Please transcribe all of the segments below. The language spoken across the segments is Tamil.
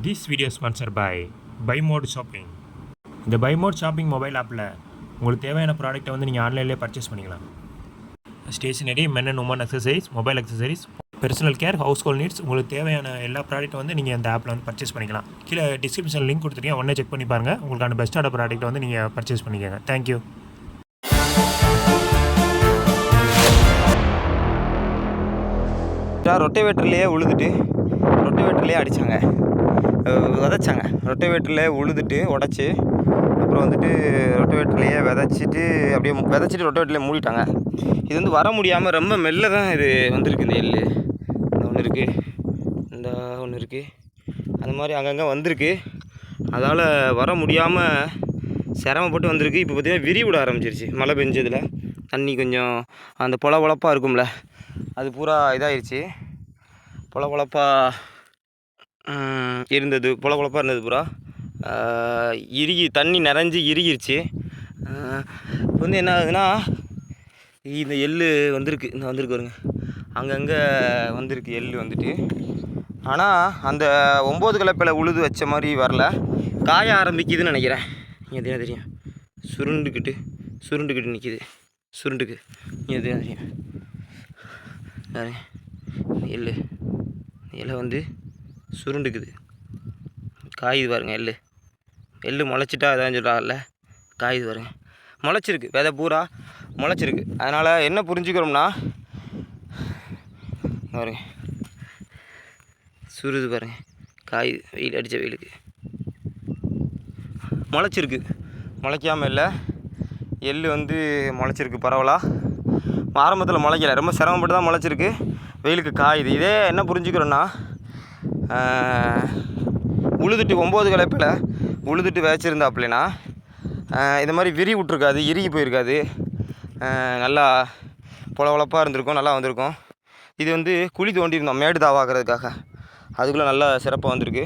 This video is sponsored by Buy Mode Shopping. இந்த Buy Mode Shopping மொபைல் ஆப்பில் உங்களுக்கு தேவையான ப்ராடக்ட்டை வந்து நீங்கள் ஆன்லைன்லேயே பர்ச்சேஸ் பண்ணிக்கலாம். Stationery, men and women accessories, mobile accessories, personal care, household needs, உங்களுக்கு தேவையான எல்லா ப்ராடக்ட்டும் வந்து நீங்கள் அந்த ஆப்பில் வந்து பர்ச்சேஸ் பண்ணிக்கலாம். கீழே டிஸ்கிரிப்ஷன் லிங்க் கொடுத்துருக்கேன், உடனே செக் பண்ணி பாருங்கள். உங்களுக்கான பெஸ்ட்டான ப்ராடக்ட்டை வந்து நீங்கள் பர்ச்சேஸ் பண்ணிக்கோங்க. தேங்க்யூ. ரொட்டேவேட்டர்லேயே உழுதுட்டு ரொட்டேவேட்டர்லேயே அடித்தாங்க, விதைச்சாங்க. ரொட்டேவேட்டர்லேயே உழுதுட்டு உடச்சி அப்புறம் வந்துட்டு ரொட்டேவேட்டர்லேயே விதைச்சிட்டு அப்படியே விதைச்சிட்டு ரொட்டேவேட்டர்லேயே மூடிட்டாங்க. இது வந்து வர முடியாமல் ரொம்ப மெல்ல தான் இது வந்திருக்கு. இந்த எள்ளு இந்த ஒன்று இருக்குது, இந்த ஒன்று இருக்குது, அந்த மாதிரி அங்கங்கே வந்திருக்கு. அதால் வர முடியாமல் சிரமப்பட்டு வந்திருக்கு. இப்போ பார்த்திங்கன்னா விரி விட ஆரம்பிச்சிருச்சு. மழை பெஞ்சதில் தண்ணி கொஞ்சம் அந்த பொலப்பொலப்பாக இருக்கும்ல, அது பூரா இதாகிடுச்சு. பொலப்பொலப்பாக இருந்தது பூரா தண்ணி நிறைஞ்சி இறுகிருச்சு. இப்போ வந்து என்ன ஆகுதுன்னா, இந்த எள்ளு வந்திருக்கு, இந்த வந்திருக்கு வருங்க, அங்கங்கே வந்திருக்கு எள்ளு வந்துட்டு. ஆனால் அந்த 9 கலப்பையில் உழுது வச்ச மாதிரி வரல, காய ஆரம்பிக்குதுன்னு நினைக்கிறேன். நீங்கள் தெரியும், சுருண்டுக்கிட்டு நிற்கிது, சுருண்டுக்கு நீங்கள் தெரியும். எள்ளு இலை வந்து சுருண்டுக்குது, காயுது பாருங்க. எள்ளு முளைச்சிட்டா அதான் சொல்கிறாங்கல்ல, காயுது பாருங்க, முளைச்சிருக்கு, விதை பூரா முளைச்சிருக்கு. அதனால் என்ன புரிஞ்சுக்கிறோம்னா, பாருங்க சுருது பாருங்க, காயுது, வெயில் அடித்த வெயிலுக்கு முளைச்சிருக்கு. முளைக்காமல் இல்லை, எள்ளு வந்து முளைச்சிருக்கு பரவலாக. ஆரம்பத்தில் முளைக்கலை, ரொம்ப சிரமப்பட்டு தான் முளைச்சிருக்கு, வெயிலுக்கு காயுது. இதே என்ன புரிஞ்சுக்கிறோன்னா, உழுதுட்டு 9 கலப்பையில் உழுதுட்டு விதைச்சிருந்தாப்புலனா இந்த மாதிரி விரி விட்ருக்காது, இறுகி போயிருக்காது, நல்லா பொலப்பொலப்பாக இருந்திருக்கும், நல்லா வந்திருக்கும். இது வந்து குழி தோண்டியிருந்தோம் மேடு தாவாகிறதுக்காக, அதுக்குள்ளே நல்லா சிறப்பாக வந்திருக்கு.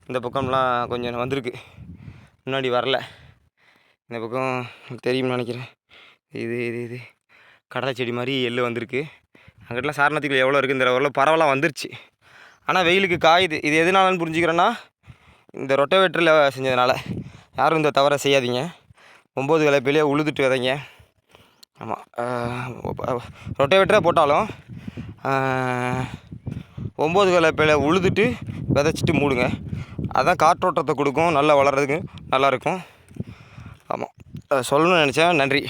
இந்த பக்கம்லாம் கொஞ்சம் வந்திருக்கு, முன்னாடி வரல. இந்த பக்கம் தெரியும்னு நினைக்கிறேன். இது கடலை செடி மாதிரி எள்ளு வந்திருக்கு. அங்கிட்டலாம் சாரணத்துக்கு எவ்வளோ இருக்குது, இந்த எவ்வளோ பரவலாக வந்துருச்சு. ஆனால் வெயிலுக்கு காயுது. இது எதனாலன்னு புரிஞ்சுக்கிறேன்னா, இந்த ரொட்டவேட்டரில் செஞ்சதுனால. யாரும் இந்த தவறை செய்யாதீங்க. 9 கலப்பையிலே உழுதுட்டு விதைங்க. ஆமாம், ரொட்டவேட்டரே போட்டாலும் 9 கலப்பையில் உழுதுட்டு விதைச்சிட்டு மூடுங்க. அதான் காற்றோட்டத்தை கொடுக்கும், நல்லா வளர்கிறதுக்கு நல்லாயிருக்கும். ஆமாம், சொல்லணும்னு நினச்சேன். நன்றி.